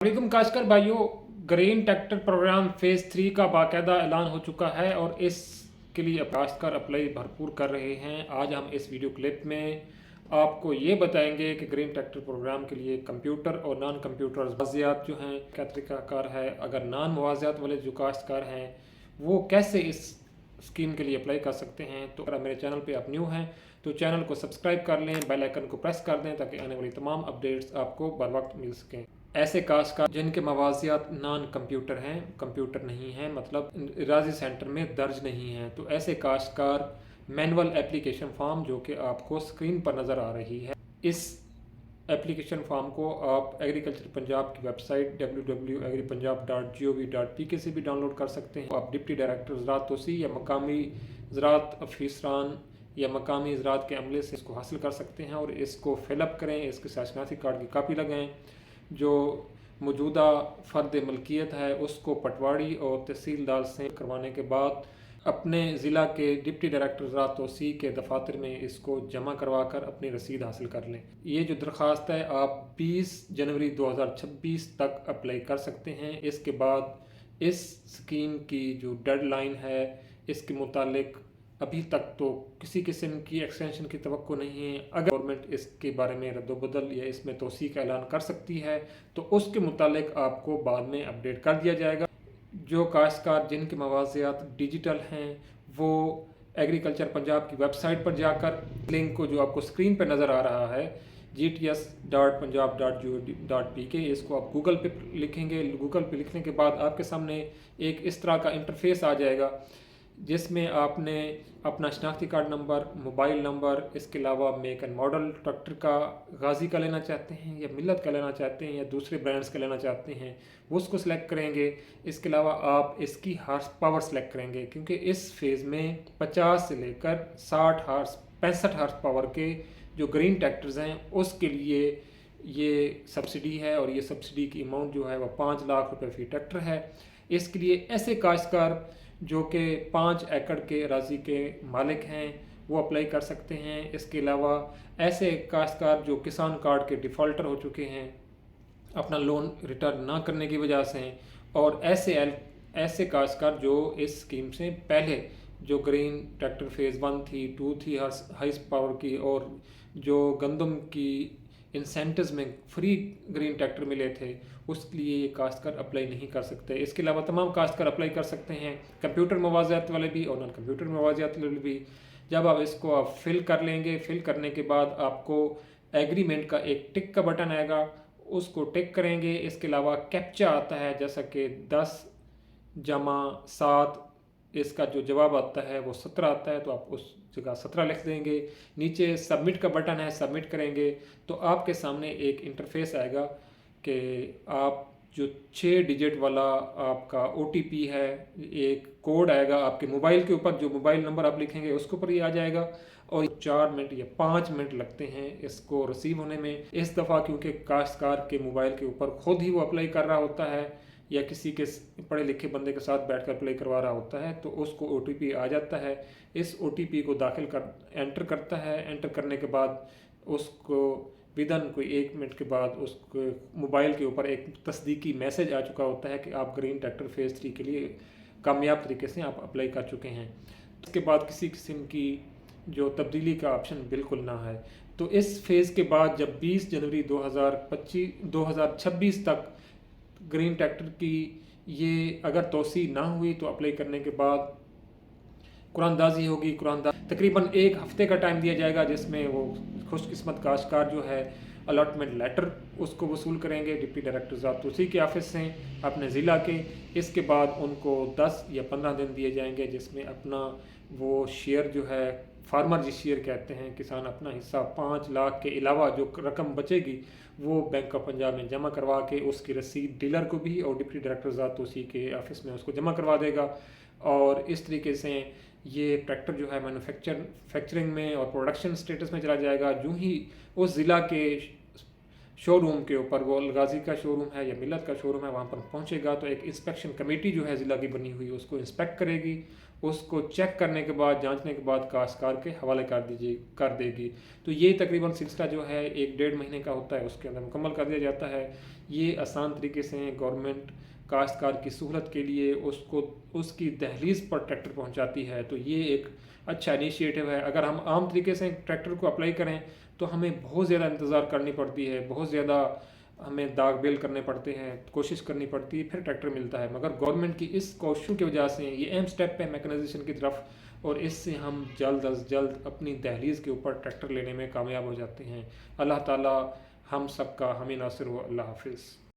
वालेकुम काशकर भाइयों, green tractor programme phase 3 का बाकायदा ऐलान हो चुका है और इसके लिए काश्तकार अप्लाई भरपूर कर रहे हैं। आज हम इस वीडियो क्लिप में आपको ये बताएंगे कि ग्रीन ट्रैक्टर प्रोग्राम के लिए कंप्यूटर और नॉन कंप्यूटर मुआवज़ात जो हैं क्या तरीक़ाकार है। अगर नॉन मुआवज़ात वाले जो काश्तकार हैं वो कैसे इस स्कीम के लिए अप्लाई कर सकते हैं। तो अगर मेरे चैनल पे आप न्यू हैं तो चैनल को सब्सक्राइब कर लें, बेल आइकन को प्रेस कर दें ताकि आने वाली तमाम अपडेट्स आपको बर वक्त मिल सकें। ऐसे काश्तकार जिनके मवाज़ियात नॉन कंप्यूटर हैं, कंप्यूटर नहीं है, मतलब राजी सेंटर में दर्ज नहीं है, तो ऐसे काश्तकार मैनुअल एप्लीकेशन फॉर्म जो कि आपको स्क्रीन पर नज़र आ रही है, इस एप्लीकेशन फॉर्म को आप एग्रीकल्चर पंजाब की वेबसाइट www.agripunjab.gov.pk से भी डाउनलोड कर सकते हैं। आप डिप्टी डायरेक्टर ज़राअत तोसी या मकामी ज़राअत अफसरान या मकामी ज़राअत के अमले से इसको हासिल कर सकते हैं और इसको फिलअप करें, इसके साथ शनाख्ती कार्ड की कापी लगाएं। जो मौजूदा फ़र्द मलकियत है उसको पटवारी और तहसीलदार से करवाने के बाद अपने ज़िला के डिप्टी डायरेक्टर ज़राअत तोसी के दफातर में इसको जमा करवा कर अपनी रसीद हासिल कर लें। ये जो दरख्वास्त है आप 20 जनवरी 2026 तक अप्लाई कर सकते हैं। इसके बाद इस स्कीम की जो डेडलाइन है इसके मुतालिक अभी तक तो किसी किस्म की एक्सटेंशन की तवक्को नहीं है। अगर गवर्नमेंट इसके बारे में रद्दबदल या इसमें तोसी का ऐलान कर सकती है तो उसके मुतालिक आपको बाद में अपडेट कर दिया जाएगा। जो काश्तकार जिनके मवाज़ियात डिजिटल हैं वो एग्रीकल्चर पंजाब की वेबसाइट पर जाकर लिंक को जो आपको स्क्रीन पर नज़र आ रहा है gts.punjab.gov.pk, इसको आप गूगल पे लिखेंगे। गूगल पे लिखने के बाद आपके सामने एक इस तरह का इंटरफेस आ जाएगा जिसमें आपने अपना शनाख्ती कार्ड नंबर, मोबाइल नंबर, इसके अलावा मेक एंड मॉडल ट्रैक्टर का गाजी का लेना चाहते हैं या मिल्लत का लेना चाहते हैं या दूसरे ब्रांड्स का लेना चाहते हैं वो उसको सिलेक्ट करेंगे। इसके अलावा आप इसकी हार्स पावर सेलेक्ट करेंगे क्योंकि इस फेज़ में 50 से लेकर 65 हार्स पावर के जो ग्रीन ट्रैक्टर्स हैं उसके लिए ये सब्सिडी है और ये सब्सिडी की अमाउंट जो है वह 5 लाख रुपए फी ट्रैक्टर है। इसके लिए ऐसे काश्तकार जो कि 5 एकड़ के अराजी के मालिक हैं वो अप्लाई कर सकते हैं। इसके अलावा ऐसे काश्तकार जो किसान कार्ड के डिफ़ॉल्टर हो चुके हैं अपना लोन रिटर्न ना करने की वजह से, और ऐसे काश्तकार जो इस स्कीम से पहले जो ग्रीन ट्रैक्टर फेज़ 1 थी, 2 थी हाई पावर की, और जो गंदम की इंसेंटिव्स में फ्री ग्रीन ट्रैक्टर मिले थे उसके लिए ये काश्तकार अप्लाई नहीं कर सकते। इसके अलावा तमाम काश्तकार अप्लाई कर सकते हैं, कंप्यूटर मुआवज़ात वाले भी और नॉन कंप्यूटर मुआवज़ात वाले भी। जब आप इसको आप फिल कर लेंगे, फिल करने के बाद आपको एग्रीमेंट का एक टिक का बटन आएगा, उसको टिक करेंगे। इसके अलावा कैप्चा आता है जैसा कि 10+7, इसका जो जवाब आता है वो 17 आता है, तो आप उस जगह 17 लिख देंगे। नीचे सबमिट का बटन है, सबमिट करेंगे तो आपके सामने एक इंटरफेस आएगा कि आप जो 6 डिजिट वाला आपका OTP है, एक कोड आएगा आपके मोबाइल के ऊपर, जो मोबाइल नंबर आप लिखेंगे उसके ऊपर ही आ जाएगा और 4 मिनट या 5 मिनट लगते हैं इसको रिसीव होने में। इस दफ़ा क्योंकि काश्तकार के मोबाइल के ऊपर खुद ही वो अप्लाई कर रहा होता है या किसी के पढ़े लिखे बंदे के साथ बैठकर अप्लाई करवा रहा होता है तो उसको OTP आ जाता है। इस OTP को दाखिल कर एंटर करता है। एंटर करने के बाद उसको विदन कोई 1 मिनट के बाद उसको मोबाइल के ऊपर एक तस्दीकी मैसेज आ चुका होता है कि आप ग्रीन ट्रैक्टर फेज़ 3 के लिए कामयाब तरीके से आप अप्लाई कर चुके हैं। उसके बाद किसी किस्म की जो तब्दीली का ऑप्शन बिल्कुल ना है। तो इस फेज़ के बाद जब 20 जनवरी 2026 तक ग्रीन ट्रैक्टर की ये अगर तोसी ना हुई तो अप्लाई करने के बाद कुरानदाजी होगी। तकरीबन 1 हफ्ते का टाइम दिया जाएगा जिसमें वो खुशकिस्मत काश्तकार जो है अलॉटमेंट लेटर उसको वसूल करेंगे डिप्टी डायरेक्टर ज़राअत तोसी के ऑफिस से अपने ज़िला के। इसके बाद उनको 10 या 15 दिन दिए जाएंगे जिसमें अपना वो शेयर जो है, फार्मर जी शेयर कहते हैं, किसान अपना हिस्सा 5 लाख के अलावा जो रकम बचेगी वो बैंक ऑफ पंजाब में जमा करवा के उसकी रसीद डीलर को भी और डिप्टी डायरेक्टर ज़राअत तोसी के ऑफिस में उसको जमा करवा देगा। और इस तरीके से ये ट्रैक्टर जो है मैन्युफैक्चरिंग में और प्रोडक्शन स्टेटस में चला जाएगा। जो ही उस ज़िला के शोरूम के ऊपर, वो अलगाजी का शोरूम है या मिल्लत का शोरूम है, वहाँ पर पहुँचेगा तो एक इंस्पेक्शन कमेटी जो है ज़िला की बनी हुई उसको इंस्पेक्ट करेगी اس کو چیک کرنے کے بعد جانچنے کے بعد کاشتکار کے حوالے کر دے گی۔ تو یہ تقریباً سلسلہ جو ہے 1 ڈیڑھ مہینے کا ہوتا ہے، اس کے اندر مکمل کر دیا جاتا ہے۔ یہ آسان طریقے سے گورنمنٹ کاشتکار کی سہولت کے لیے اس کی دہلیز پر ٹریکٹر پہنچاتی ہے۔ تو یہ ایک اچھا انیشیٹو ہے۔ اگر ہم عام طریقے سے ٹریکٹر کو اپلائی کریں تو ہمیں بہت زیادہ انتظار کرنی پڑتی ہے، بہت زیادہ ہمیں داغ بیل کرنے پڑتے ہیں، کوشش کرنی پڑتی ہے، پھر ٹریکٹر ملتا ہے۔ مگر گورنمنٹ کی اس کوششوں کی وجہ سے یہ اہم سٹیپ ہے میکنائزیشن کی طرف، اور اس سے ہم جلد از جلد اپنی دہلیز کے اوپر ٹریکٹر لینے میں کامیاب ہو جاتے ہیں۔ اللہ تعالی ہم سب کا حامی ناصر ہو۔ اللہ حافظ۔